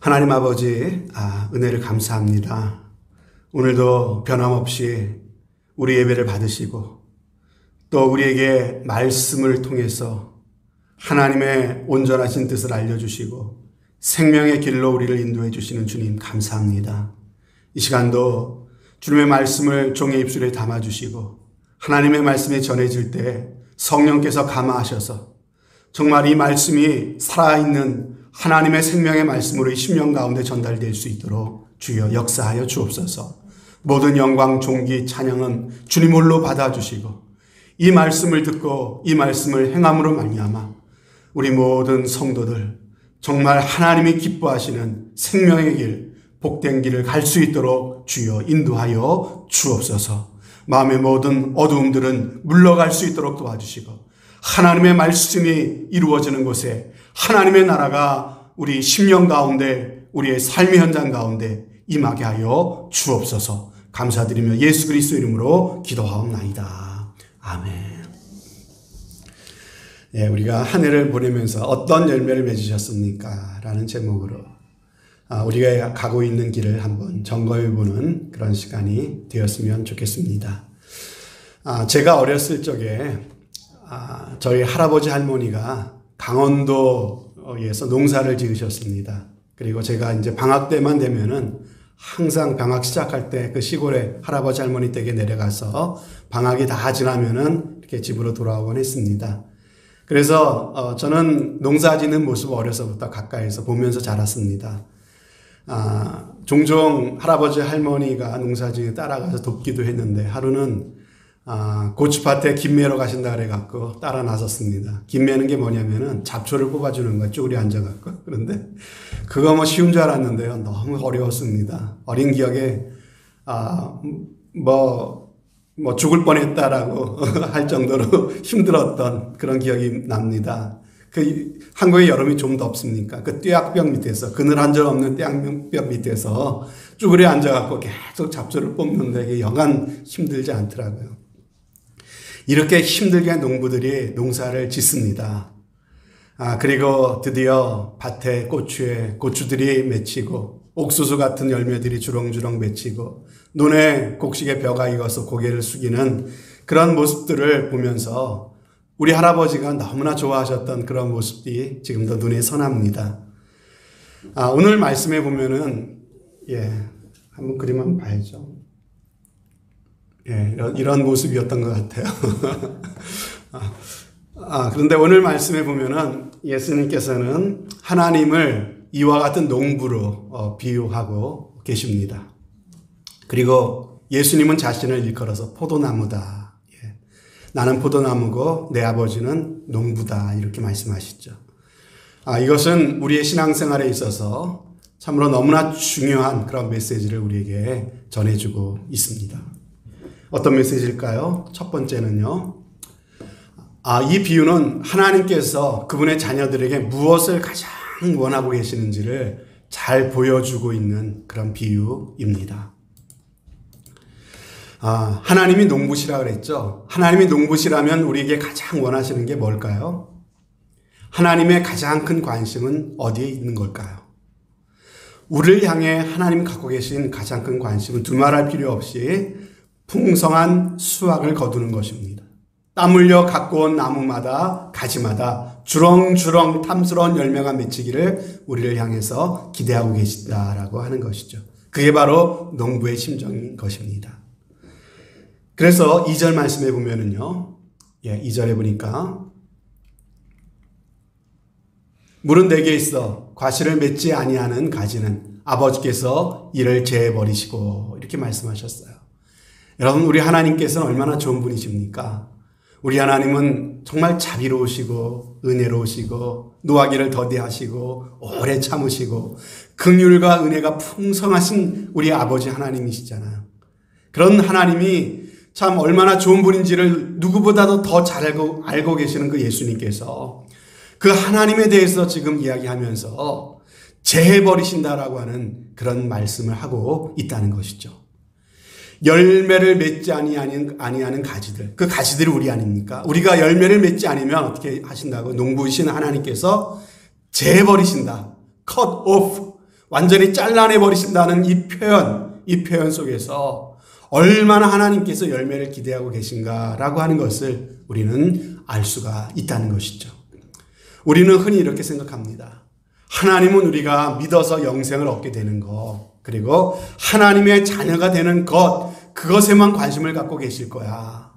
하나님 아버지, 은혜를 감사합니다. 오늘도 변함없이 우리 예배를 받으시고 또 우리에게 말씀을 통해서 하나님의 온전하신 뜻을 알려주시고 생명의 길로 우리를 인도해 주시는 주님 감사합니다. 이 시간도 주님의 말씀을 종의 입술에 담아주시고 하나님의 말씀이 전해질 때 성령께서 감화하셔서 정말 이 말씀이 살아있는 하나님의 생명의 말씀으로 이 심령 가운데 전달될 수 있도록 주여 역사하여 주옵소서. 모든 영광, 존귀, 찬양은 주님 홀로 받아주시고 이 말씀을 듣고 이 말씀을 행함으로 말미암아 우리 모든 성도들 정말 하나님이 기뻐하시는 생명의 길, 복된 길을 갈 수 있도록 주여 인도하여 주옵소서. 마음의 모든 어두움들은 물러갈 수 있도록 도와주시고 하나님의 말씀이 이루어지는 곳에 하나님의 나라가 우리 심령 가운데 우리의 삶의 현장 가운데 임하게 하여 주옵소서. 감사드리며 예수 그리스도 이름으로 기도하옵나이다. 아멘. 우리가 한 해를 보내면서 어떤 열매를 맺으셨습니까? 라는 제목으로 우리가 가고 있는 길을 한번 점검해 보는 그런 시간이 되었으면 좋겠습니다. 제가 어렸을 적에 저희 할아버지 할머니가 강원도에서 농사를 지으셨습니다. 그리고 제가 이제 방학 때만 되면은 항상 방학 시작할 때 그 시골에 할아버지 할머니 댁에 내려가서 방학이 다 지나면은 이렇게 집으로 돌아오곤 했습니다. 그래서 저는 농사 짓는 모습을 어려서부터 가까이서 보면서 자랐습니다. 종종 할아버지 할머니가 농사 지에 따라가서 돕기도 했는데 하루는 고추밭에 김 매러 가신다 그래갖고 따라 나섰습니다. 김 매는 게 뭐냐면은 잡초를 뽑아주는 거예요. 쭈그리 앉아갖고. 그런데 그거 뭐 쉬운 줄 알았는데요. 너무 어려웠습니다. 어린 기억에 죽을 뻔했다라고 할 정도로 힘들었던 그런 기억이 납니다. 한국의 여름이 좀 덥습니까? 그 뙤약볕 밑에서, 그늘 한 점 없는 뙤약볕 밑에서 쭈그리 앉아갖고 계속 잡초를 뽑는데 여간 힘들지 않더라고요. 이렇게 힘들게 농부들이 농사를 짓습니다. 그리고 드디어 밭에 고추에 고추들이 맺히고 옥수수 같은 열매들이 주렁주렁 맺히고 눈에 곡식의 벼가 익어서 고개를 숙이는 그런 모습들을 보면서 우리 할아버지가 너무나 좋아하셨던 그런 모습이 지금도 눈에 선합니다. 오늘 말씀에 보면은 한번 그림 한번 봐야죠. 이런 모습이었던 것 같아요. 그런데 오늘 말씀에 보면은 예수님께서는 하나님을 이와 같은 농부로 비유하고 계십니다. 그리고 예수님은 자신을 일컬어서 포도나무다. 나는 포도나무고 내 아버지는 농부다. 이렇게 말씀하시죠. 이것은 우리의 신앙생활에 있어서 참으로 너무나 중요한 그런 메시지를 우리에게 전해주고 있습니다. 어떤 메시지일까요? 첫 번째는요. 이 비유는 하나님께서 그분의 자녀들에게 무엇을 가장 원하고 계시는지를 잘 보여주고 있는 그런 비유입니다. 하나님이 농부시라 그랬죠. 하나님이 농부시라면 우리에게 가장 원하시는 게 뭘까요? 하나님의 가장 큰 관심은 어디에 있는 걸까요? 우리를 향해 하나님 갖고 계신 가장 큰 관심은 두말할 필요 없이 풍성한 수확을 거두는 것입니다. 땀 흘려 갖고 온 나무마다 가지마다 주렁주렁 탐스러운 열매가 맺히기를 우리를 향해서 기대하고 계시다라고 하는 것이죠. 그게 바로 농부의 심정인 것입니다. 그래서 2절 말씀에 보면은요. 2절에 보니까 물은 내게 있어 과실을 맺지 아니하는 가지는 아버지께서 이를 제해버리시고 이렇게 말씀하셨어요. 여러분, 우리 하나님께서는 얼마나 좋은 분이십니까? 우리 하나님은 정말 자비로우시고 은혜로우시고 노하기를 더디하시고 오래 참으시고 긍휼과 은혜가 풍성하신 우리 아버지 하나님이시잖아요. 그런 하나님이 참 얼마나 좋은 분인지를 누구보다도 더 잘 알고 계시는 그 예수님께서 그 하나님에 대해서 지금 이야기하면서 제해버리신다라고 하는 그런 말씀을 하고 있다는 것이죠. 열매를 맺지 아니하는 가지들, 그 가지들이 우리 아닙니까? 우리가 열매를 맺지 않으면 어떻게 하신다고? 농부이신 하나님께서 재버리신다. cut off. 완전히 잘라내버리신다는 이 표현 속에서 얼마나 하나님께서 열매를 기대하고 계신가라고 하는 것을 우리는 알 수가 있다는 것이죠. 우리는 흔히 이렇게 생각합니다. 하나님은 우리가 믿어서 영생을 얻게 되는 것, 그리고 하나님의 자녀가 되는 것, 그것에만 관심을 갖고 계실 거야.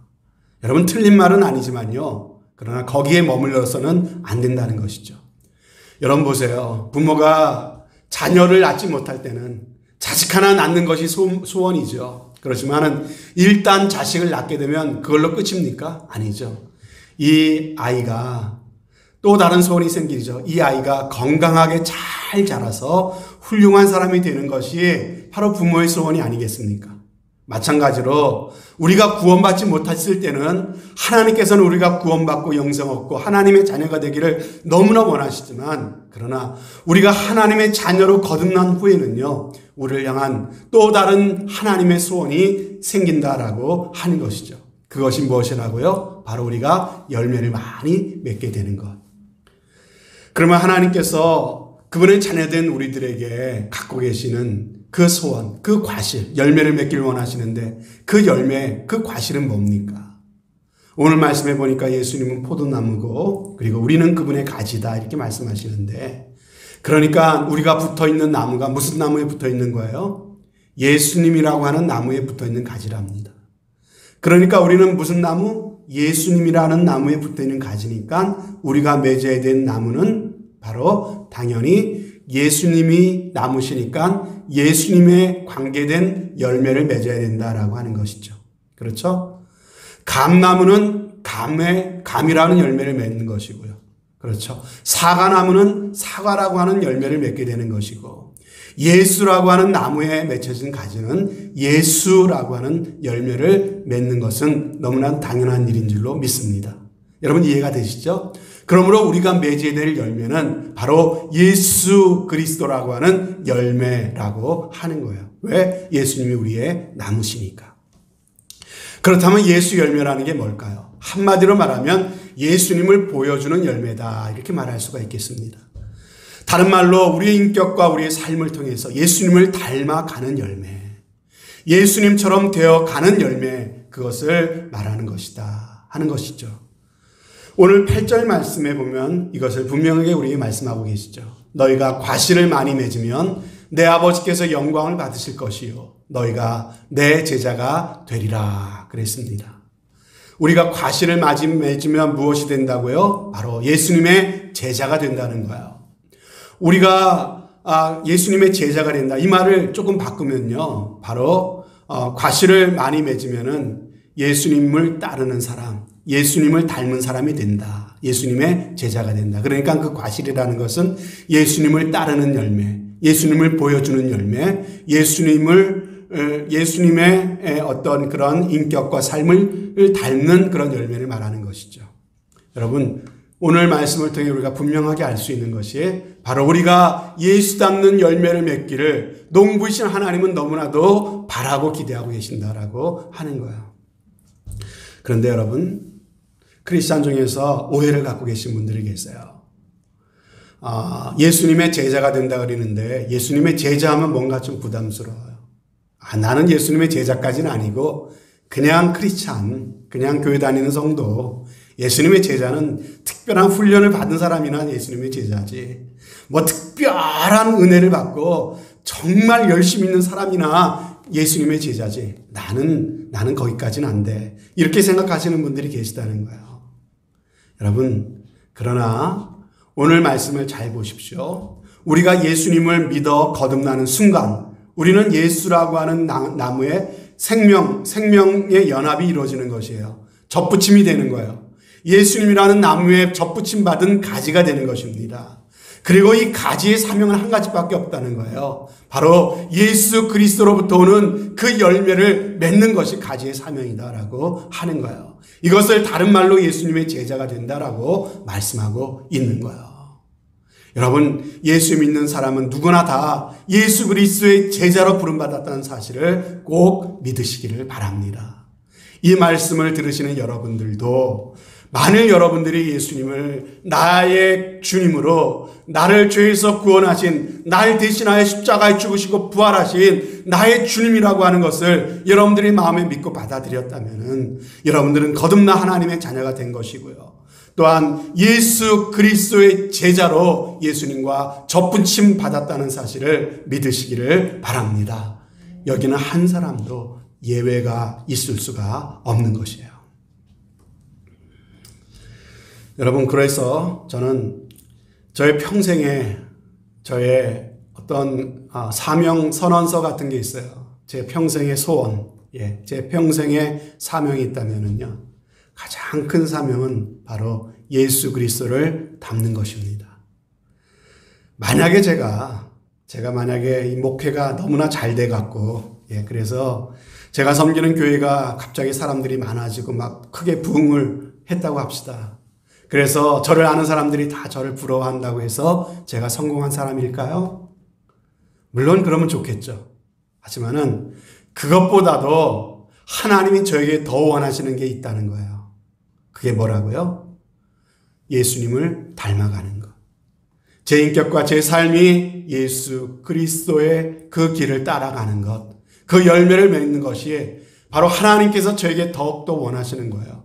여러분, 틀린 말은 아니지만요. 그러나 거기에 머물러서는 안 된다는 것이죠. 여러분 보세요. 부모가 자녀를 낳지 못할 때는 자식 하나 낳는 것이 소원이죠. 그렇지만은 일단 자식을 낳게 되면 그걸로 끝입니까? 아니죠. 이 아이가 또 다른 소원이 생기죠. 이 아이가 건강하게 잘 자라서 훌륭한 사람이 되는 것이 바로 부모의 소원이 아니겠습니까? 마찬가지로 우리가 구원받지 못했을 때는 하나님께서는 우리가 구원받고 영생 얻고 하나님의 자녀가 되기를 너무나 원하시지만, 그러나 우리가 하나님의 자녀로 거듭난 후에는요, 우리를 향한 또 다른 하나님의 소원이 생긴다라고 하는 것이죠. 그것이 무엇이라고요? 바로 우리가 열매를 많이 맺게 되는 것. 그러면 하나님께서 그분의 자녀된 우리들에게 갖고 계시는 그 소원, 그 과실, 열매를 맺기를 원하시는데 그 열매, 그 과실은 뭡니까? 오늘 말씀해 보니까 예수님은 포도나무고 그리고 우리는 그분의 가지다 이렇게 말씀하시는데, 그러니까 우리가 붙어있는 나무가 무슨 나무에 붙어있는 거예요? 예수님이라고 하는 나무에 붙어있는 가지랍니다. 그러니까 우리는 무슨 나무? 예수님이라는 나무에 붙어있는 가지니까 우리가 맺어야 된 나무는 바로 당연히 예수님이 나무시니까 예수님에 관계된 열매를 맺어야 된다라고 하는 것이죠. 그렇죠? 감나무는 감이라는 열매를 맺는 것이고요. 그렇죠? 사과나무는 사과라고 하는 열매를 맺게 되는 것이고, 예수라고 하는 나무에 맺혀진 가지는 예수라고 하는 열매를 맺는 것은 너무나 당연한 일인 줄로 믿습니다. 여러분 이해가 되시죠? 그러므로 우리가 맺어야 될 열매는 바로 예수 그리스도라고 하는 열매라고 하는 거예요. 왜? 예수님이 우리의 나무시니까. 그렇다면 예수 열매라는 게 뭘까요? 한마디로 말하면 예수님을 보여주는 열매다 이렇게 말할 수가 있겠습니다. 다른 말로 우리의 인격과 우리의 삶을 통해서 예수님을 닮아가는 열매, 예수님처럼 되어가는 열매, 그것을 말하는 것이다 하는 것이죠. 오늘 8절 말씀에 보면 이것을 분명하게 우리에게 말씀하고 계시죠. 너희가 과실을 많이 맺으면 내 아버지께서 영광을 받으실 것이요 너희가 내 제자가 되리라 그랬습니다. 우리가 과실을 많이 맺으면 무엇이 된다고요? 바로 예수님의 제자가 된다는 거예요. 우리가 예수님의 제자가 된다. 이 말을 조금 바꾸면요. 바로 과실을 많이 맺으면은 예수님을 따르는 사람, 예수님을 닮은 사람이 된다. 예수님의 제자가 된다. 그러니까 그 과실이라는 것은 예수님을 따르는 열매, 예수님을 보여주는 열매, 예수님의 어떤 그런 인격과 삶을 닮는 그런 열매를 말하는 것이죠. 여러분, 오늘 말씀을 통해 우리가 분명하게 알 수 있는 것이 바로 우리가 예수 닮는 열매를 맺기를 농부이신 하나님은 너무나도 바라고 기대하고 계신다라고 하는 거예요. 그런데 여러분, 크리스찬 중에서 오해를 갖고 계신 분들이 계세요. 예수님의 제자가 된다 그러는데 예수님의 제자하면 뭔가 좀 부담스러워요. 나는 예수님의 제자까지는 아니고 그냥 크리스찬, 그냥 교회 다니는 성도, 예수님의 제자는 특별한 훈련을 받은 사람이나 예수님의 제자지, 뭐 특별한 은혜를 받고 정말 열심히 있는 사람이나 예수님의 제자지, 나는 거기까지는 안 돼, 이렇게 생각하시는 분들이 계시다는 거예요. 여러분, 그러나 오늘 말씀을 잘 보십시오. 우리가 예수님을 믿어 거듭나는 순간 우리는 예수라고 하는 나무의 생명의 연합이 이루어지는 것이에요. 접붙임이 되는 거예요. 예수님이라는 나무에 접붙임 받은 가지가 되는 것입니다. 그리고 이 가지의 사명은 한 가지밖에 없다는 거예요. 바로 예수 그리스도로부터 오는 그 열매를 맺는 것이 가지의 사명이다라고 하는 거예요. 이것을 다른 말로 예수님의 제자가 된다라고 말씀하고 있는 거예요. 여러분, 예수 믿는 사람은 누구나 다 예수 그리스도의 제자로 부름받았다는 사실을 꼭 믿으시기를 바랍니다. 이 말씀을 들으시는 여러분들도 만일 여러분들이 예수님을 나의 주님으로 나를 죄에서 구원하신, 날 대신하여 십자가에 죽으시고 부활하신 나의 주님이라고 하는 것을 여러분들이 마음에 믿고 받아들였다면 여러분들은 거듭나 하나님의 자녀가 된 것이고요. 또한 예수 그리스도의 제자로 예수님과 접붙임 받았다는 사실을 믿으시기를 바랍니다. 여기는 한 사람도 예외가 있을 수가 없는 것이에요. 여러분, 그래서 저는 저의 평생에 저의 어떤 사명 선언서 같은 게 있어요. 제 평생의 소원, 제 평생의 사명이 있다면은요, 가장 큰 사명은 바로 예수 그리스도를 닮는 것입니다. 만약에 제가 만약에 이 목회가 너무나 잘 돼갖고, 그래서 제가 섬기는 교회가 갑자기 사람들이 많아지고 막 크게 부흥을 했다고 합시다. 그래서 저를 아는 사람들이 다 저를 부러워한다고 해서 제가 성공한 사람일까요? 물론 그러면 좋겠죠. 하지만은 그것보다도 하나님이 저에게 더 원하시는 게 있다는 거예요. 그게 뭐라고요? 예수님을 닮아가는 것. 제 인격과 제 삶이 예수 그리스도의 그 길을 따라가는 것. 그 열매를 맺는 것이 바로 하나님께서 저에게 더욱더 원하시는 거예요.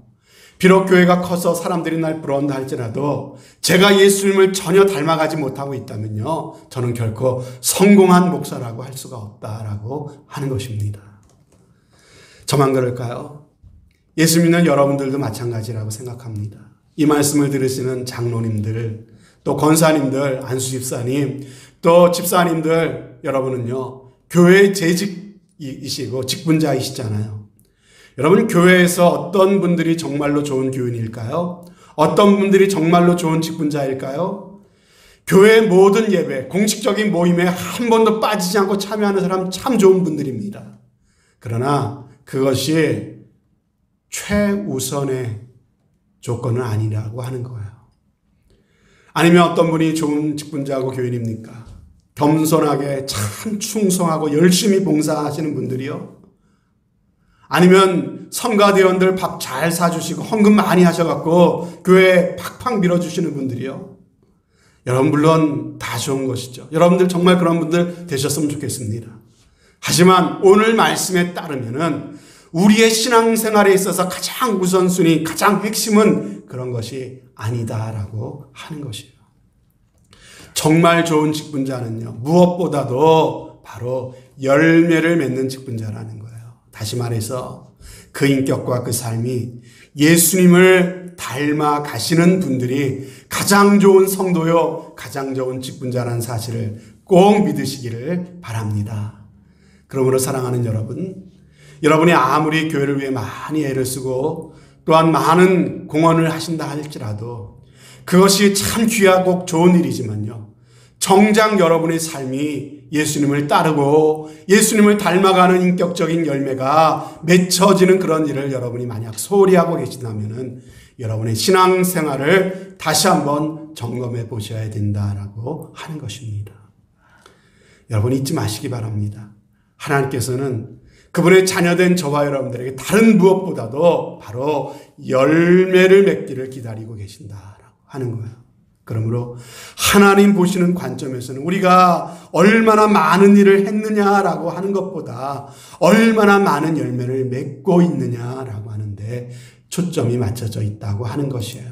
비록 교회가 커서 사람들이 날 부러운다 할지라도 제가 예수님을 전혀 닮아가지 못하고 있다면요, 저는 결코 성공한 목사라고 할 수가 없다라고 하는 것입니다. 저만 그럴까요? 예수 믿는 여러분들도 마찬가지라고 생각합니다. 이 말씀을 들으시는 장로님들, 또 권사님들, 안수집사님, 또 집사님들, 여러분은요, 교회의 재직이시고 직분자이시잖아요. 여러분, 교회에서 어떤 분들이 정말로 좋은 교인일까요? 어떤 분들이 정말로 좋은 직분자일까요? 교회 모든 예배, 공식적인 모임에 한 번도 빠지지 않고 참여하는 사람 참 좋은 분들입니다. 그러나 그것이 최우선의 조건은 아니라고 하는 거예요. 아니면 어떤 분이 좋은 직분자하고 교인입니까? 겸손하게 참 충성하고 열심히 봉사하시는 분들이요. 아니면 성가대원들 밥 잘 사주시고 헌금 많이 하셔갖고 교회 팍팍 밀어주시는 분들이요. 여러분, 물론 다 좋은 것이죠. 여러분들 정말 그런 분들 되셨으면 좋겠습니다. 하지만 오늘 말씀에 따르면은 우리의 신앙생활에 있어서 가장 우선순위, 가장 핵심은 그런 것이 아니다라고 하는 것이에요. 정말 좋은 직분자는요, 무엇보다도 바로 열매를 맺는 직분자라는 거예요. 다시 말해서 그 인격과 그 삶이 예수님을 닮아 가시는 분들이 가장 좋은 성도요, 가장 좋은 직분자라는 사실을 꼭 믿으시기를 바랍니다. 그러므로 사랑하는 여러분, 여러분이 아무리 교회를 위해 많이 애를 쓰고 또한 많은 공헌을 하신다 할지라도 그것이 참 귀하고 좋은 일이지만요, 정작 여러분의 삶이 예수님을 따르고 예수님을 닮아가는 인격적인 열매가 맺혀지는 그런 일을 여러분이 만약 소홀히 하고 계신다면 여러분의 신앙생활을 다시 한번 점검해 보셔야 된다라고 하는 것입니다. 여러분, 잊지 마시기 바랍니다. 하나님께서는 그분의 자녀된 저와 여러분들에게 다른 무엇보다도 바로 열매를 맺기를 기다리고 계신다라고 하는 거예요. 그러므로 하나님 보시는 관점에서는 우리가 얼마나 많은 일을 했느냐라고 하는 것보다 얼마나 많은 열매를 맺고 있느냐라고 하는데 초점이 맞춰져 있다고 하는 것이에요.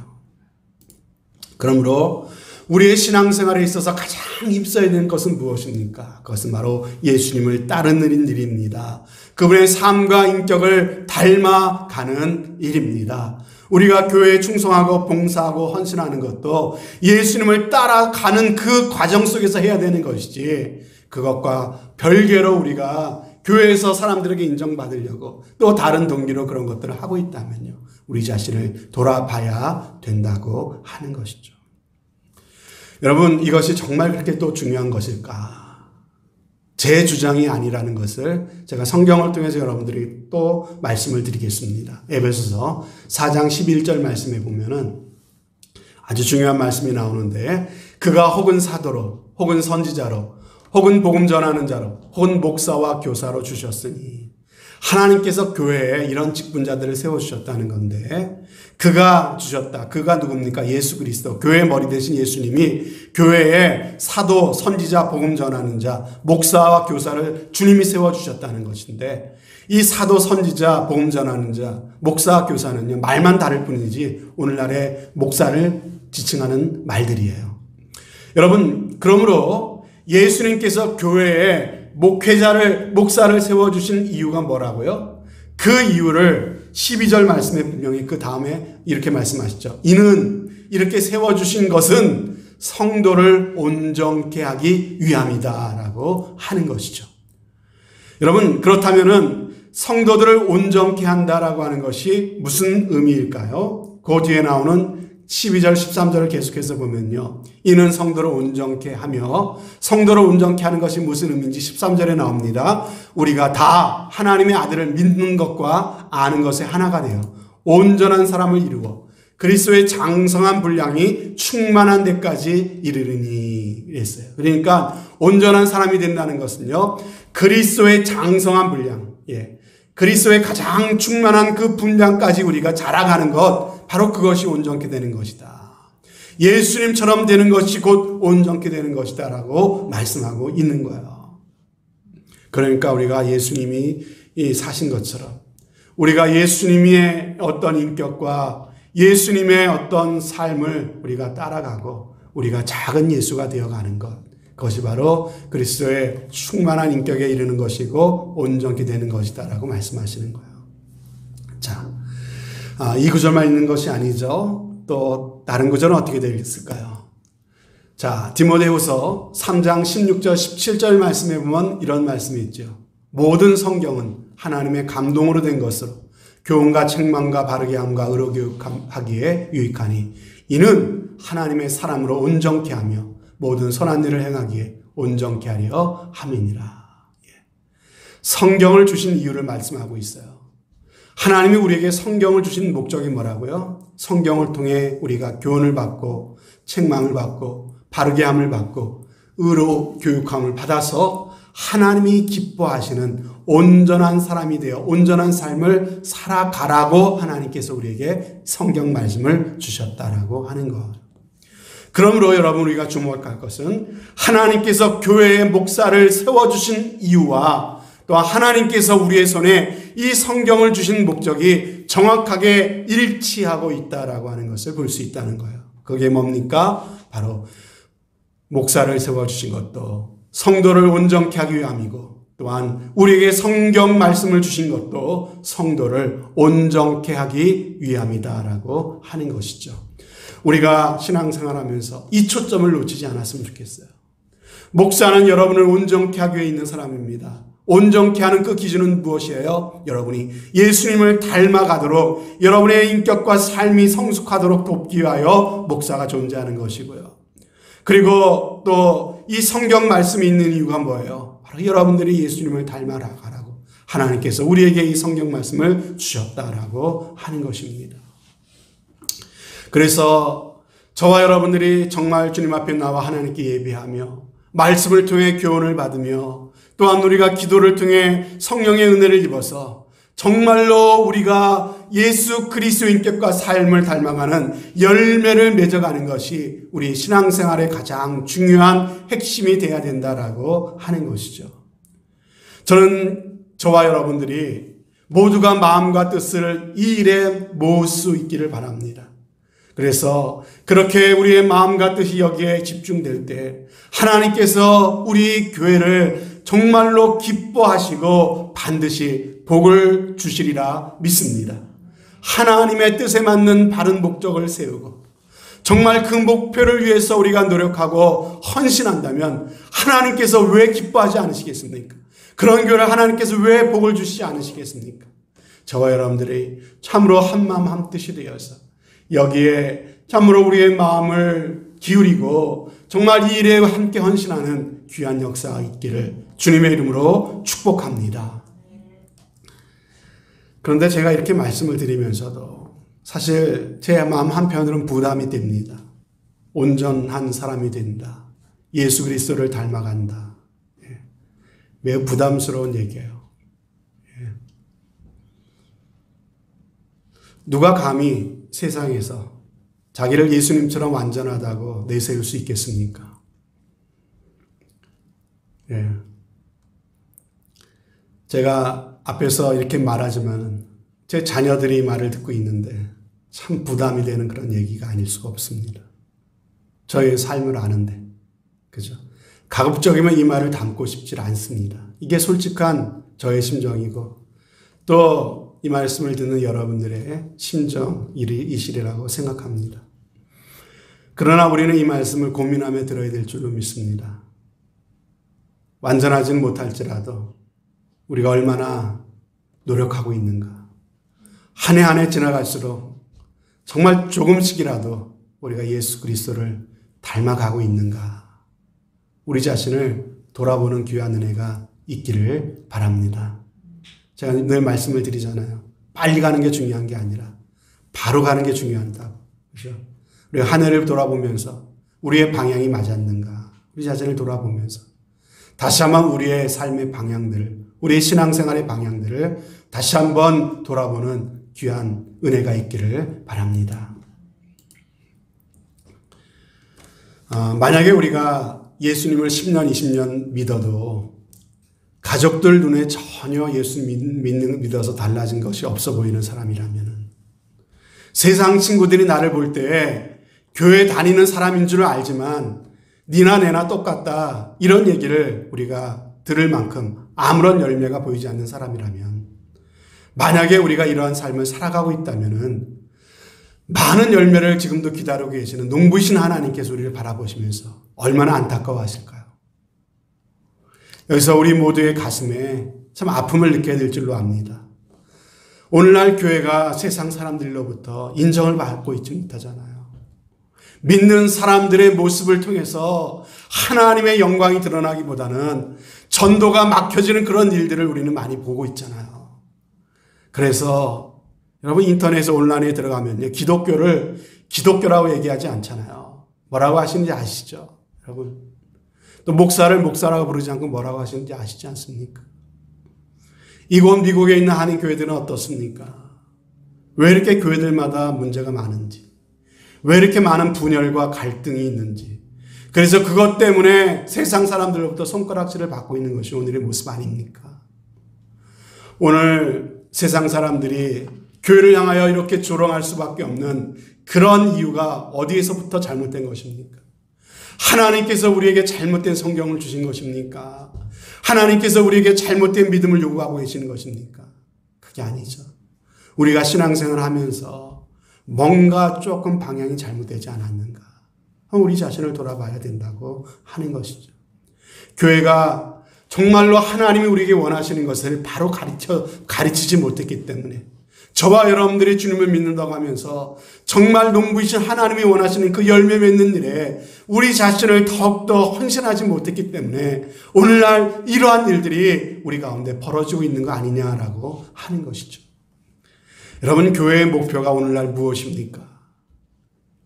그러므로 우리의 신앙생활에 있어서 가장 힘써야 되는 것은 무엇입니까? 그것은 바로 예수님을 따르는 일입니다. 그분의 삶과 인격을 닮아가는 일입니다. 우리가 교회에 충성하고 봉사하고 헌신하는 것도 예수님을 따라가는 그 과정 속에서 해야 되는 것이지, 그것과 별개로 우리가 교회에서 사람들에게 인정받으려고 또 다른 동기로 그런 것들을 하고 있다면요, 우리 자신을 돌아봐야 된다고 하는 것이죠. 여러분, 이것이 정말 그렇게 또 중요한 것일까? 제 주장이 아니라는 것을 제가 성경을 통해서 여러분들이 또 말씀을 드리겠습니다. 에베소서 4장 11절 말씀에 보면은 아주 중요한 말씀이 나오는데, 그가 혹은 사도로, 혹은 선지자로, 혹은 복음 전하는 자로, 혹은 목사와 교사로 주셨으니 하나님께서 교회에 이런 직분자들을 세워주셨다는 건데, 그가 주셨다. 그가 누굽니까? 예수 그리스도. 교회의 머리 되신 예수님이 교회에 사도, 선지자, 복음 전하는 자, 목사와 교사를 주님이 세워주셨다는 것인데, 이 사도, 선지자, 복음 전하는 자, 목사와 교사는요, 말만 다를 뿐이지 오늘날의 목사를 지칭하는 말들이에요. 여러분, 그러므로 예수님께서 교회에 목사를 세워주신 이유가 뭐라고요? 그 이유를 12절 말씀에 분명히 그 다음에 이렇게 말씀하시죠. 이는 이렇게 세워주신 것은 성도를 온전케 하기 위함이다 라고 하는 것이죠. 여러분, 그렇다면은 성도들을 온전케 한다라고 하는 것이 무슨 의미일까요? 그 뒤에 나오는 12절, 13절을 계속해서 보면요. 이는 성도를 온전케 하며, 성도를 온전케 하는 것이 무슨 의미인지 13절에 나옵니다. 우리가 다 하나님의 아들을 믿는 것과 아는 것에 하나가 되어 온전한 사람을 이루어 그리스도의 장성한 분량이 충만한 데까지 이르르니 이랬어요. 그러니까 온전한 사람이 된다는 것은요, 그리스도의 장성한 분량, 그리스도의 가장 충만한 그 분량까지 우리가 자라가는 것, 바로 그것이 온전케 되는 것이다. 예수님처럼 되는 것이 곧 온전케 되는 것이다 라고 말씀하고 있는 거예요. 그러니까 우리가 예수님이 사신 것처럼 우리가 예수님의 어떤 인격과 예수님의 어떤 삶을 우리가 따라가고 우리가 작은 예수가 되어가는 것, 그것이 바로 그리스도의 충만한 인격에 이르는 것이고 온전케 되는 것이다 라고 말씀하시는 거예요. 자, 이 구절만 있는 것이 아니죠. 또 다른 구절은 어떻게 되었을까요? 자, 디모데후서 3장 16절 17절 말씀에 보면 이런 말씀이 있죠. 모든 성경은 하나님의 감동으로 된 것으로 교훈과 책망과 바르게 함과 의로 교육하기에 유익하니 이는 하나님의 사람으로 온전케 하며 모든 선한 일을 행하기에 온전케 하려 함이니라. 성경을 주신 이유를 말씀하고 있어요. 하나님이 우리에게 성경을 주신 목적이 뭐라고요? 성경을 통해 우리가 교훈을 받고 책망을 받고 바르게 함을 받고 의로 교육함을 받아서 하나님이 기뻐하시는 온전한 사람이 되어 온전한 삶을 살아가라고 하나님께서 우리에게 성경 말씀을 주셨다라고 하는 것. 그러므로 여러분, 우리가 주목할 것은 하나님께서 교회의 목사를 세워주신 이유와 또 하나님께서 우리의 손에 이 성경을 주신 목적이 정확하게 일치하고 있다라고 하는 것을 볼 수 있다는 거예요. 그게 뭡니까? 바로 목사를 세워주신 것도 성도를 온전케 하기 위함이고, 또한 우리에게 성경 말씀을 주신 것도 성도를 온전케 하기 위함이다라고 하는 것이죠. 우리가 신앙생활하면서 이 초점을 놓치지 않았으면 좋겠어요. 목사는 여러분을 온전케 하기 위해 있는 사람입니다. 온전케 하는 그 기준은 무엇이에요? 여러분이 예수님을 닮아가도록 여러분의 인격과 삶이 성숙하도록 돕기 위하여 목사가 존재하는 것이고요. 그리고 또 이 성경 말씀이 있는 이유가 뭐예요? 바로 여러분들이 예수님을 닮아가라고 하나님께서 우리에게 이 성경 말씀을 주셨다라고 하는 것입니다. 그래서 저와 여러분들이 정말 주님 앞에 나와 하나님께 예배하며 말씀을 통해 교훈을 받으며 또한 우리가 기도를 통해 성령의 은혜를 입어서 정말로 우리가 예수 그리스도 인격과 삶을 닮아가는 열매를 맺어가는 것이 우리 신앙생활의 가장 중요한 핵심이 되어야 된다라고 하는 것이죠. 저는 저와 여러분들이 모두가 마음과 뜻을 이 일에 모을 수 있기를 바랍니다. 그래서 그렇게 우리의 마음과 뜻이 여기에 집중될 때 하나님께서 우리 교회를 정말로 기뻐하시고 반드시 복을 주시리라 믿습니다. 하나님의 뜻에 맞는 바른 목적을 세우고 정말 그 목표를 위해서 우리가 노력하고 헌신한다면 하나님께서 왜 기뻐하지 않으시겠습니까? 그런 교회를 하나님께서 왜 복을 주시지 않으시겠습니까? 저와 여러분들이 참으로 한마음 한뜻이 되어서 여기에 참으로 우리의 마음을 기울이고 정말 이 일에 함께 헌신하는 귀한 역사가 있기를 주님의 이름으로 축복합니다. 그런데 제가 이렇게 말씀을 드리면서도 사실 제 마음 한편으로는 부담이 됩니다. 온전한 사람이 된다. 예수 그리스도를 닮아간다. 매우 부담스러운 얘기예요. 누가 감히 세상에서 자기를 예수님처럼 완전하다고 내세울 수 있겠습니까? 예. 제가 앞에서 이렇게 말하지만 제 자녀들이 말을 듣고 있는데 참 부담이 되는 그런 얘기가 아닐 수가 없습니다. 저의 삶을 아는데, 그죠? 가급적이면 이 말을 담고 싶지 않습니다. 이게 솔직한 저의 심정이고 또 이 말씀을 듣는 여러분들의 심정이시리라고 생각합니다. 그러나 우리는 이 말씀을 고민하며 들어야 될 줄로 믿습니다. 완전하지는 못할지라도 우리가 얼마나 노력하고 있는가. 한 해 한 해 지나갈수록 정말 조금씩이라도 우리가 예수 그리스도를 닮아가고 있는가. 우리 자신을 돌아보는 귀한 은혜가 있기를 바랍니다. 제가 늘 말씀을 드리잖아요. 빨리 가는 게 중요한 게 아니라 바로 가는 게 중요하다고. 그렇죠? 우리가 한 해를 돌아보면서 우리의 방향이 맞았는가. 우리 자신을 돌아보면서 다시 한번 우리의 삶의 방향들을, 우리의 신앙생활의 방향들을 다시 한번 돌아보는 귀한 은혜가 있기를 바랍니다. 만약에 우리가 예수님을 10년, 20년 믿어도 가족들 눈에 전혀 예수 믿어서 달라진 것이 없어 보이는 사람이라면, 세상 친구들이 나를 볼 때 교회 다니는 사람인 줄 알지만 니나 내나 똑같다, 이런 얘기를 우리가 들을 만큼 아무런 열매가 보이지 않는 사람이라면, 만약에 우리가 이러한 삶을 살아가고 있다면 많은 열매를 지금도 기다리고 계시는 농부이신 하나님께서 우리를 바라보시면서 얼마나 안타까워하실까요? 여기서 우리 모두의 가슴에 참 아픔을 느껴야 될 줄로 압니다. 오늘날 교회가 세상 사람들로부터 인정을 받고 있지 못하잖아요. 믿는 사람들의 모습을 통해서 하나님의 영광이 드러나기보다는 전도가 막혀지는 그런 일들을 우리는 많이 보고 있잖아요. 그래서 여러분 인터넷에 온라인에 들어가면요, 기독교를 기독교라고 얘기하지 않잖아요. 뭐라고 하시는지 아시죠? 여러분. 또 목사를 목사라고 부르지 않고 뭐라고 하시는지 아시지 않습니까? 이곳 미국에 있는 한인 교회들은 어떻습니까? 왜 이렇게 교회들마다 문제가 많은지, 왜 이렇게 많은 분열과 갈등이 있는지, 그래서 그것 때문에 세상 사람들로부터 손가락질을 받고 있는 것이 오늘의 모습 아닙니까? 오늘 세상 사람들이 교회를 향하여 이렇게 조롱할 수밖에 없는 그런 이유가 어디에서부터 잘못된 것입니까? 하나님께서 우리에게 잘못된 성경을 주신 것입니까? 하나님께서 우리에게 잘못된 믿음을 요구하고 계시는 것입니까? 그게 아니죠. 우리가 신앙생활을 하면서 뭔가 조금 방향이 잘못되지 않았는가? 우리 자신을 돌아봐야 된다고 하는 것이죠. 교회가 정말로 하나님이 우리에게 원하시는 것을 바로 가르치지 못했기 때문에, 저와 여러분들이 주님을 믿는다고 하면서 정말 농부이신 하나님이 원하시는 그 열매 맺는 일에 우리 자신을 더욱더 헌신하지 못했기 때문에 오늘날 이러한 일들이 우리 가운데 벌어지고 있는 거 아니냐라고 하는 것이죠. 여러분, 교회의 목표가 오늘날 무엇입니까?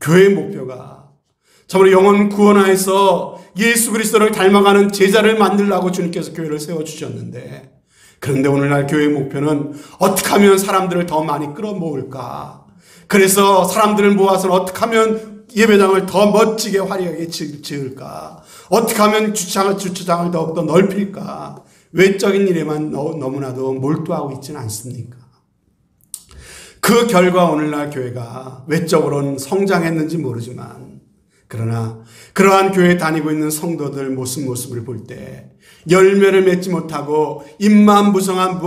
교회의 목표가 참으로 영혼 구원하여서 예수 그리스도를 닮아가는 제자를 만들라고 주님께서 교회를 세워주셨는데, 그런데 오늘날 교회의 목표는 어떻게 하면 사람들을 더 많이 끌어모을까? 그래서 사람들을 모아서 어떻게 하면 예배당을 더 멋지게 화려하게 지을까? 어떻게 하면 주차장을 더욱더 넓힐까? 외적인 일에만 너무나도 몰두하고 있지는 않습니까? 그 결과 오늘날 교회가 외적으로는 성장했는지 모르지만, 그러나 그러한 교회에 다니고 있는 성도들 모습을 볼 때 열매를 맺지 못하고 잎만 무성한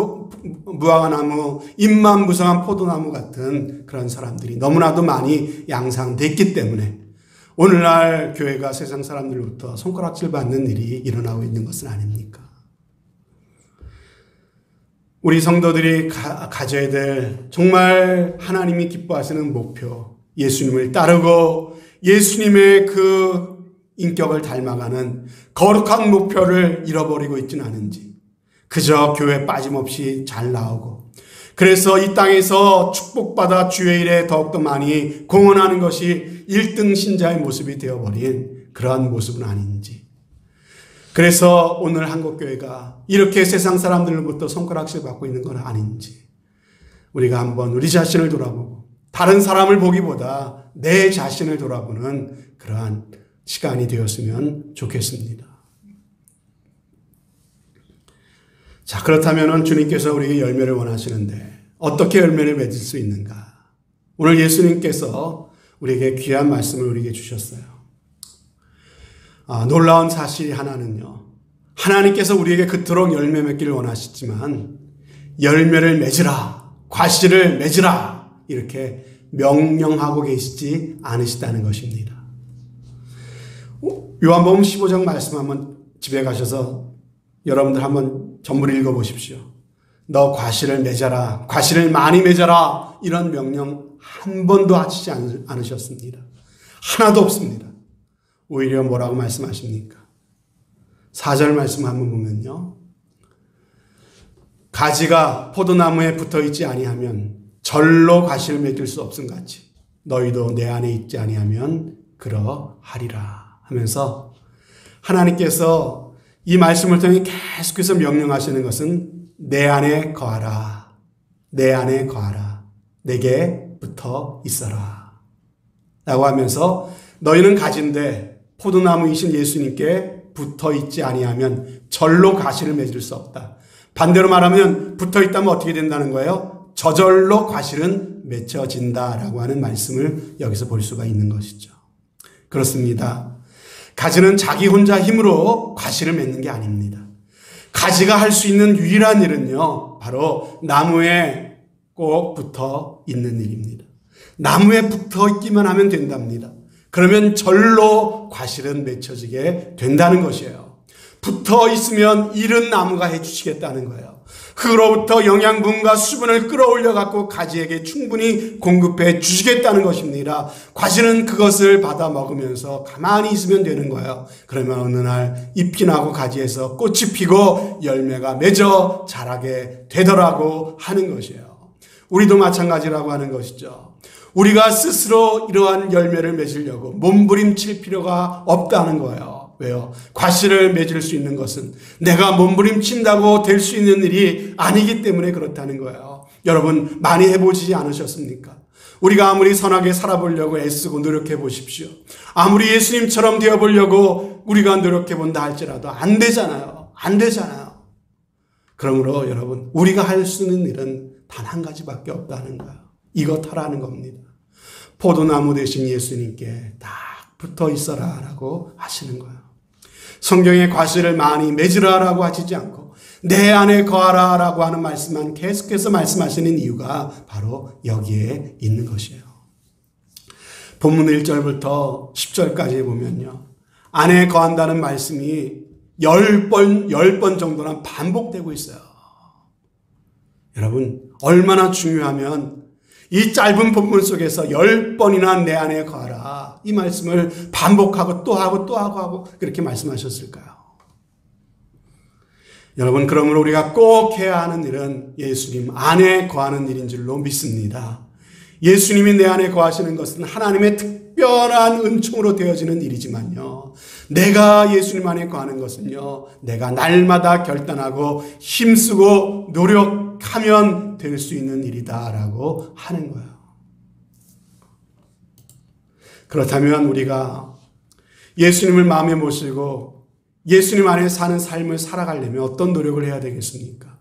무화과나무, 잎만 무성한 포도나무 같은 그런 사람들이 너무나도 많이 양상됐기 때문에 오늘날 교회가 세상 사람들로부터 손가락질 받는 일이 일어나고 있는 것은 아닙니까? 우리 성도들이 가져야 될 정말 하나님이 기뻐하시는 목표, 예수님을 따르고 예수님의 그 인격을 닮아가는 거룩한 목표를 잃어버리고 있지는 않은지, 그저 교회 빠짐없이 잘 나오고 그래서 이 땅에서 축복받아 주의 일에 더욱더 많이 공헌하는 것이 1등 신자의 모습이 되어버린 그러한 모습은 아닌지, 그래서 오늘 한국교회가 이렇게 세상 사람들로부터 손가락질 받고 있는 건 아닌지, 우리가 한번 우리 자신을 돌아보고 다른 사람을 보기보다 내 자신을 돌아보는 그러한 시간이 되었으면 좋겠습니다. 자, 그렇다면 주님께서 우리에게 열매를 원하시는데 어떻게 열매를 맺을 수 있는가? 오늘 예수님께서 우리에게 귀한 말씀을 우리에게 주셨어요. 놀라운 사실이 하나는요. 하나님께서 우리에게 그토록 열매 맺기를 원하시지만 열매를 맺으라, 과실을 맺으라 이렇게 명령하고 계시지 않으시다는 것입니다. 요한복음 15장 말씀 한번 집에 가셔서 여러분들 한번 전부를 읽어보십시오. 너 과실을 맺어라, 과실을 많이 맺어라 이런 명령 한 번도 하시지 않으셨습니다. 하나도 없습니다. 오히려 뭐라고 말씀하십니까? 4절 말씀 한번 보면요. 가지가 포도나무에 붙어 있지 아니하면 절로 과실을 맺을 수 없음같이 너희도 내 안에 있지 아니하면 그러하리라 하면서 하나님께서 이 말씀을 통해 계속해서 명령하시는 것은 내 안에 거하라, 내 안에 거하라, 내게 붙어 있어라 라고 하면서 너희는 가지인데 포도나무이신 예수님께 붙어 있지 아니하면 절로 과실을 맺을 수 없다. 반대로 말하면 붙어 있다면 어떻게 된다는 거예요? 저절로 과실은 맺혀진다라고 하는 말씀을 여기서 볼 수가 있는 것이죠. 그렇습니다. 가지는 자기 혼자 힘으로 과실을 맺는 게 아닙니다. 가지가 할 수 있는 유일한 일은요, 바로 나무에 꼭 붙어 있는 일입니다. 나무에 붙어 있기만 하면 된답니다. 그러면 절로 과실은 맺혀지게 된다는 것이에요. 붙어 있으면 이른 나무가 해주시겠다는 거예요. 그로부터 영양분과 수분을 끌어올려 갖고 가지에게 충분히 공급해 주시겠다는 것입니다. 과실은 그것을 받아 먹으면서 가만히 있으면 되는 거예요. 그러면 어느 날 잎이 나고 가지에서 꽃이 피고 열매가 맺어 자라게 되더라고 하는 것이에요. 우리도 마찬가지라고 하는 것이죠. 우리가 스스로 이러한 열매를 맺으려고 몸부림칠 필요가 없다는 거예요. 왜요? 과실을 맺을 수 있는 것은 내가 몸부림친다고 될 수 있는 일이 아니기 때문에 그렇다는 거예요. 여러분 많이 해보지 않으셨습니까? 우리가 아무리 선하게 살아보려고 애쓰고 노력해 보십시오. 아무리 예수님처럼 되어보려고 우리가 노력해 본다 할지라도 안 되잖아요. 안 되잖아요. 그러므로 여러분 우리가 할 수 있는 일은 단 한 가지밖에 없다는 거예요. 이것 하라는 겁니다. 포도나무 대신 예수님께 딱 붙어 있어라 라고 하시는 거예요. 성경에 과실을 많이 맺으라 라고 하시지 않고 내 안에 거하라 라고 하는 말씀만 계속해서 말씀하시는 이유가 바로 여기에 있는 것이에요. 본문 1절부터 10절까지 보면요. 안에 거한다는 말씀이 10번 정도나 반복되고 있어요. 여러분 얼마나 중요하면 이 짧은 본문 속에서 10번이나 내 안에 거하라 이 말씀을 반복하고 또 하고 또 하고 그렇게 말씀하셨을까요? 여러분 그러므로 우리가 꼭 해야 하는 일은 예수님 안에 거하는 일인 줄로 믿습니다. 예수님이 내 안에 거하시는 것은 하나님의 특별한 은총으로 되어지는 일이지만요. 내가 예수님 안에 거하는 것은요. 내가 날마다 결단하고 힘쓰고 노력하면 될 수 있는 일이다라고 하는 거예요. 그렇다면 우리가 예수님을 마음에 모시고 예수님 안에 사는 삶을 살아가려면 어떤 노력을 해야 되겠습니까?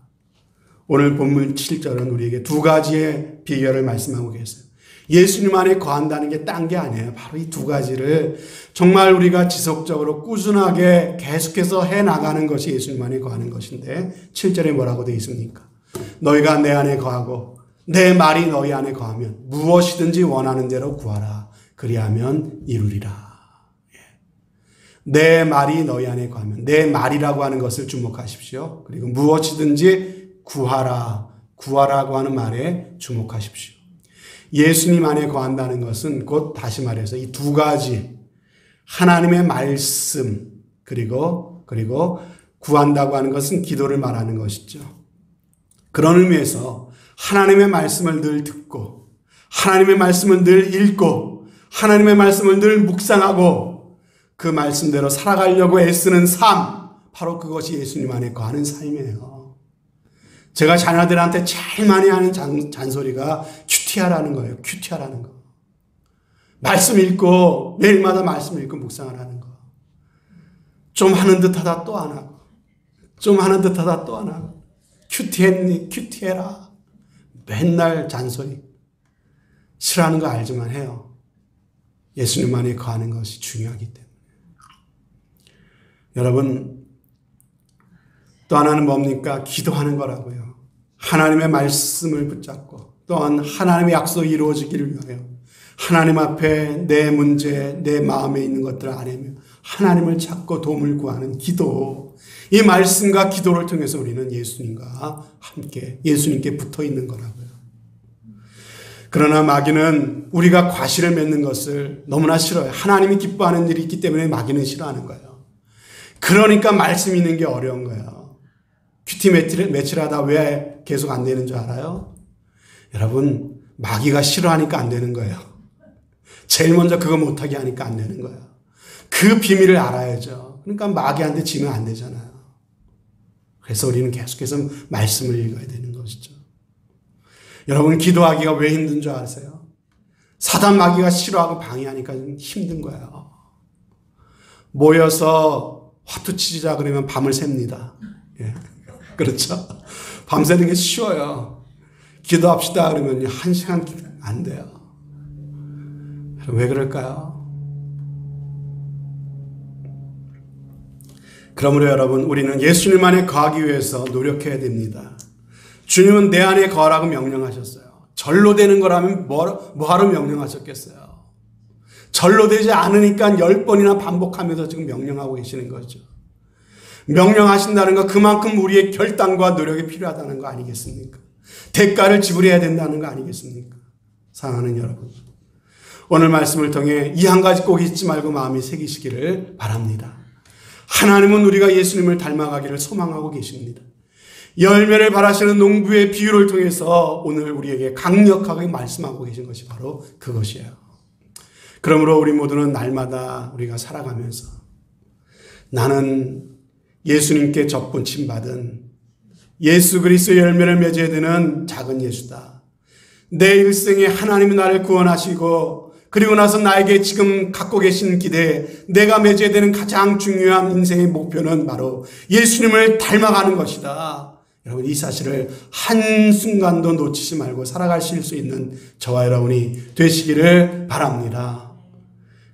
오늘 본문 7절은 우리에게 두 가지의 비결을 말씀하고 계세요. 예수님 안에 거한다는 게 딴 게 아니에요. 바로 이 두 가지를 정말 우리가 지속적으로 꾸준하게 계속해서 해나가는 것이 예수님 안에 거하는 것인데 7절에 뭐라고 되어 있습니까? 너희가 내 안에 거하고 내 말이 너희 안에 거하면 무엇이든지 원하는 대로 구하라. 그리하면 이루리라. 내 말이 너희 안에 거하면 내 말이라고 하는 것을 주목하십시오. 그리고 무엇이든지 구하라고 하는 말에 주목하십시오. 예수님 안에 거한다는 것은 곧 다시 말해서 이 두 가지 하나님의 말씀 그리고 구한다고 하는 것은 기도를 말하는 것이죠. 그런 의미에서 하나님의 말씀을 늘 듣고 하나님의 말씀을 늘 읽고 하나님의 말씀을 늘 묵상하고 그 말씀대로 살아가려고 애쓰는 삶 바로 그것이 예수님 안에 거하는 삶이에요. 제가 자녀들한테 제일 많이 하는 잔소리가 큐티하라는 거예요. 큐티하라는 거. 말씀 읽고 매일마다 말씀 읽고 묵상을 하는 거. 좀 하는 듯하다 또 안 하고, 좀 하는 듯하다 또 안 하고, 큐티했니? 큐티해라. 맨날 잔소리. 싫어하는 거 알지만 해요. 예수님 안에 거하는 것이 중요하기 때문에. 여러분, 또 하나는 뭡니까? 기도하는 거라고요. 하나님의 말씀을 붙잡고 또한 하나님의 약속이 이루어지기를 위하여 하나님 앞에 내 문제, 내 마음에 있는 것들을 아뢰며 하나님을 찾고 도움을 구하는 기도. 이 말씀과 기도를 통해서 우리는 예수님과 함께 예수님께 붙어 있는 거라고요. 그러나 마귀는 우리가 과실을 맺는 것을 너무나 싫어요. 하나님이 기뻐하는 일이 있기 때문에 마귀는 싫어하는 거예요. 그러니까 말씀 있는 게 어려운 거예요. 큐티 매치하다 왜 계속 안 되는 줄 알아요? 여러분, 마귀가 싫어하니까 안 되는 거예요. 제일 먼저 그거 못하게 하니까 안 되는 거예요. 그 비밀을 알아야죠. 그러니까 마귀한테 지면 안 되잖아요. 그래서 우리는 계속해서 말씀을 읽어야 되는 것이죠. 여러분, 기도하기가 왜 힘든 줄 아세요? 사단 마귀가 싫어하고 방해하니까 힘든 거예요. 모여서 화투 치자 그러면 밤을 셉니다. 예. 그렇죠? 밤새는 게 쉬워요. 기도합시다 그러면 1시간 안 돼요. 왜 그럴까요? 그러므로 여러분, 우리는 예수님 안에 거하기 위해서 노력해야 됩니다. 주님은 내 안에 거하라고 명령하셨어요. 절로 되는 거라면 뭐하러 명령하셨겠어요? 절로 되지 않으니까 10번이나 반복하면서 지금 명령하고 계시는 거죠. 명령하신다는 거 그만큼 우리의 결단과 노력이 필요하다는 거 아니겠습니까? 대가를 지불해야 된다는 거 아니겠습니까? 사랑하는 여러분, 오늘 말씀을 통해 이 한 가지 꼭 잊지 말고 마음에 새기시기를 바랍니다. 하나님은 우리가 예수님을 닮아가기를 소망하고 계십니다. 열매를 바라시는 농부의 비유를 통해서 오늘 우리에게 강력하게 말씀하고 계신 것이 바로 그것이에요. 그러므로 우리 모두는 날마다 우리가 살아가면서 나는 예수님께 접붙임 받은 예수 그리스도의 열매를 맺어야 되는 작은 예수다. 내 일생에 하나님이 나를 구원하시고 그리고 나서 나에게 지금 갖고 계신 기대, 내가 맺어야 되는 가장 중요한 인생의 목표는 바로 예수님을 닮아가는 것이다. 여러분, 이 사실을 한순간도 놓치지 말고 살아가실 수 있는 저와 여러분이 되시기를 바랍니다.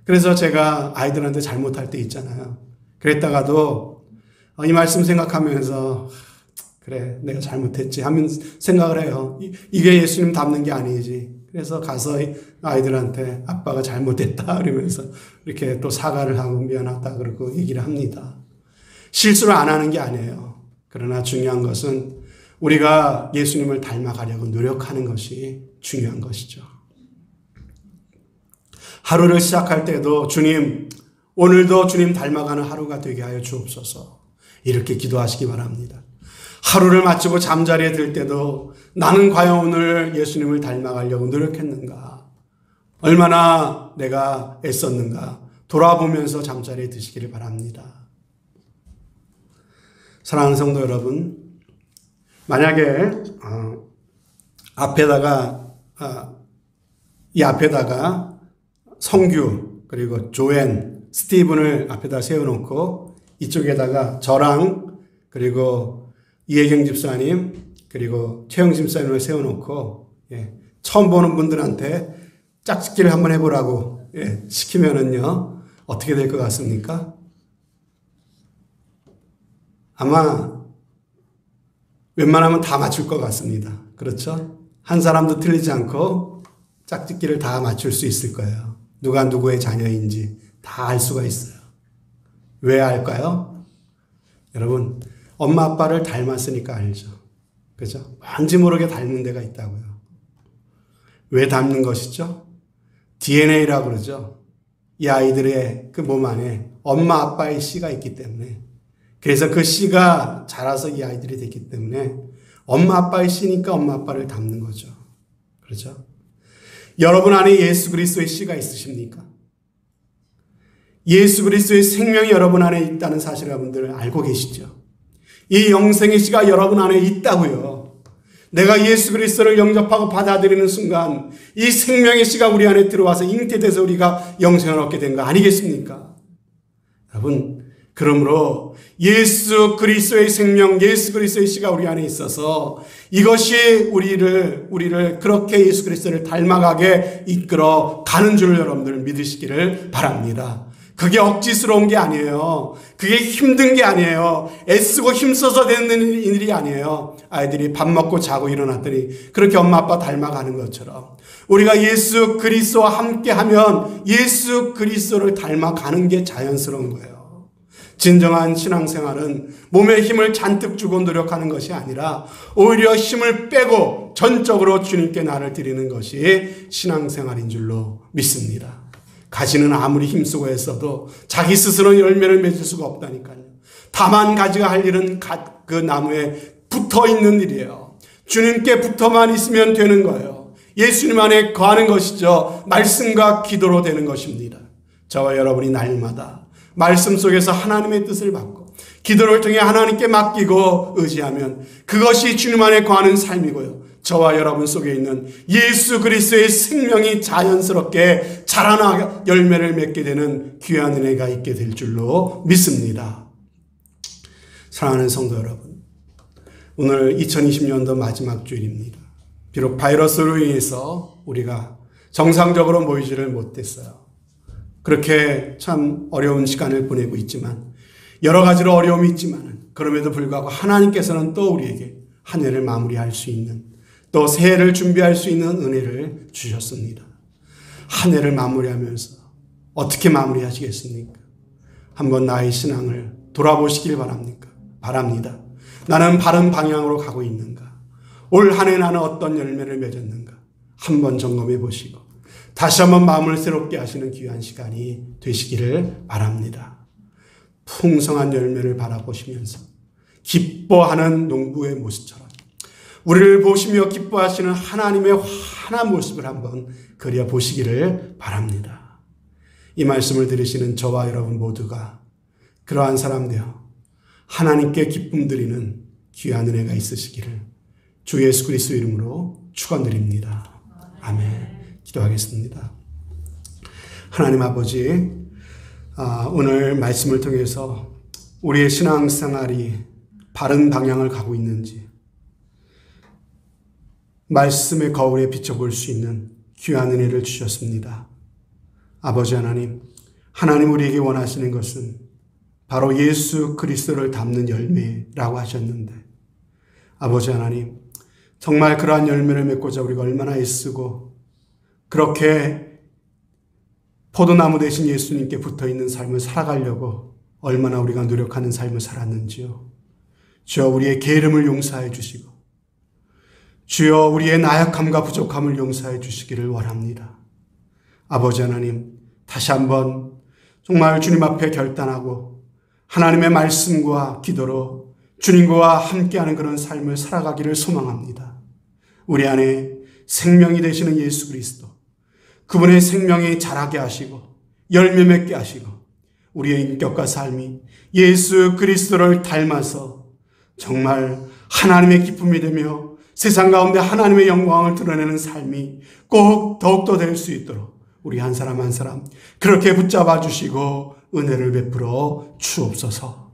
그래서 제가 아이들한테 잘못할 때 있잖아요. 그랬다가도 이 말씀 생각하면서 그래, 내가 잘못했지 하면 생각을 해요. 이게 예수님 닮는 게 아니지. 그래서 가서 아이들한테 아빠가 잘못했다 그러면서 이렇게 또 사과를 하고 미안하다 그러고 얘기를 합니다. 실수를 안 하는 게 아니에요. 그러나 중요한 것은 우리가 예수님을 닮아가려고 노력하는 것이 중요한 것이죠. 하루를 시작할 때도 주님, 오늘도 주님 닮아가는 하루가 되게 하여 주옵소서. 이렇게 기도하시기 바랍니다. 하루를 마치고 잠자리에 들 때도 나는 과연 오늘 예수님을 닮아가려고 노력했는가? 얼마나 내가 애썼는가? 돌아보면서 잠자리에 드시기를 바랍니다. 사랑하는 성도 여러분, 만약에 이 앞에다가 성규 그리고 조앤, 스티븐을 앞에다 세워놓고 이쪽에다가 저랑 그리고 이혜경 집사님 그리고 최영 집사님을 세워놓고 처음 보는 분들한테 짝짓기를 한번 해보라고 시키면은요 어떻게 될 것 같습니까? 아마 웬만하면 다 맞출 것 같습니다. 그렇죠? 한 사람도 틀리지 않고 짝짓기를 다 맞출 수 있을 거예요. 누가 누구의 자녀인지 다 알 수가 있어요. 왜 알까요? 여러분, 엄마 아빠를 닮았으니까 알죠. 그죠? 뭔지 모르게 닮는 데가 있다고요. 왜 닮는 것이죠? DNA라고 그러죠. 이 아이들의 그 몸 안에 엄마 아빠의 씨가 있기 때문에, 그래서 그 씨가 자라서 이 아이들이 됐기 때문에 엄마 아빠의 씨니까 엄마 아빠를 닮는 거죠. 그렇죠? 여러분 안에 예수 그리스도의 씨가 있으십니까? 예수 그리스도의 생명이 여러분 안에 있다는 사실을 여러분들 알고 계시죠? 이 영생의 씨가 여러분 안에 있다고요. 내가 예수 그리스도를 영접하고 받아들이는 순간 이 생명의 씨가 우리 안에 들어와서 잉태돼서 우리가 영생을 얻게 된 거 아니겠습니까? 여러분, 그러므로 예수 그리스도의 생명, 예수 그리스도의 씨가 우리 안에 있어서 이것이 우리를 그렇게 예수 그리스도를 닮아가게 이끌어 가는 줄 여러분들 믿으시기를 바랍니다. 그게 억지스러운 게 아니에요. 그게 힘든 게 아니에요. 애쓰고 힘써서 되는 일이 아니에요. 아이들이 밥 먹고 자고 일어났더니 그렇게 엄마 아빠 닮아가는 것처럼 우리가 예수 그리스도와 함께하면 예수 그리스도를 닮아가는 게 자연스러운 거예요. 진정한 신앙생활은 몸에 힘을 잔뜩 주고 노력하는 것이 아니라 오히려 힘을 빼고 전적으로 주님께 나를 드리는 것이 신앙생활인 줄로 믿습니다. 가지는 아무리 힘쓰고 했어도 자기 스스로 열매를 맺을 수가 없다니까요. 다만 가지가 할 일은 그 나무에 붙어 있는 일이에요. 주님께 붙어만 있으면 되는 거예요. 예수님 안에 거하는 것이죠. 말씀과 기도로 되는 것입니다. 저와 여러분이 날마다 말씀 속에서 하나님의 뜻을 받고 기도를 통해 하나님께 맡기고 의지하면 그것이 주님 안에 거하는 삶이고요. 저와 여러분 속에 있는 예수 그리스도의 생명이 자연스럽게 자라나 열매를 맺게 되는 귀한 은혜가 있게 될 줄로 믿습니다. 사랑하는 성도 여러분, 오늘 2020년도 마지막 주일입니다. 비록 바이러스로 인해서 우리가 정상적으로 모이지를 못했어요. 그렇게 참 어려운 시간을 보내고 있지만 여러 가지로 어려움이 있지만 그럼에도 불구하고 하나님께서는 또 우리에게 한 해를 마무리할 수 있는 또 새해를 준비할 수 있는 은혜를 주셨습니다. 한 해를 마무리하면서 어떻게 마무리하시겠습니까? 한번 나의 신앙을 돌아보시길 바랍니다. 나는 바른 방향으로 가고 있는가? 올 한 해 나는 어떤 열매를 맺었는가? 한번 점검해 보시고 다시 한번 마음을 새롭게 하시는 귀한 시간이 되시기를 바랍니다. 풍성한 열매를 바라보시면서 기뻐하는 농부의 모습처럼 우리를 보시며 기뻐하시는 하나님의 환한 모습을 한번 그려보시기를 바랍니다. 이 말씀을 들으시는 저와 여러분 모두가 그러한 사람 되어 하나님께 기쁨 드리는 귀한 은혜가 있으시기를 주 예수 그리스도 이름으로 축원드립니다. 아멘. 기도하겠습니다. 하나님 아버지, 오늘 말씀을 통해서 우리의 신앙생활이 바른 방향을 가고 있는지 말씀의 거울에 비춰볼 수 있는 귀한 은혜를 주셨습니다. 아버지 하나님, 하나님 우리에게 원하시는 것은 바로 예수 그리스도를 닮는 열매라고 하셨는데 아버지 하나님, 정말 그러한 열매를 맺고자 우리가 얼마나 애쓰고 그렇게 포도나무 대신 예수님께 붙어있는 삶을 살아가려고 얼마나 우리가 노력하는 삶을 살았는지요. 주여 우리의 게으름을 용서해 주시고 주여 우리의 나약함과 부족함을 용서해 주시기를 원합니다. 아버지 하나님, 다시 한번 정말 주님 앞에 결단하고 하나님의 말씀과 기도로 주님과 함께하는 그런 삶을 살아가기를 소망합니다. 우리 안에 생명이 되시는 예수 그리스도, 그분의 생명이 자라게 하시고 열매 맺게 하시고 우리의 인격과 삶이 예수 그리스도를 닮아서 정말 하나님의 기쁨이 되며 세상 가운데 하나님의 영광을 드러내는 삶이 꼭 더욱더 될 수 있도록 우리 한 사람 한 사람 그렇게 붙잡아 주시고 은혜를 베풀어 주옵소서.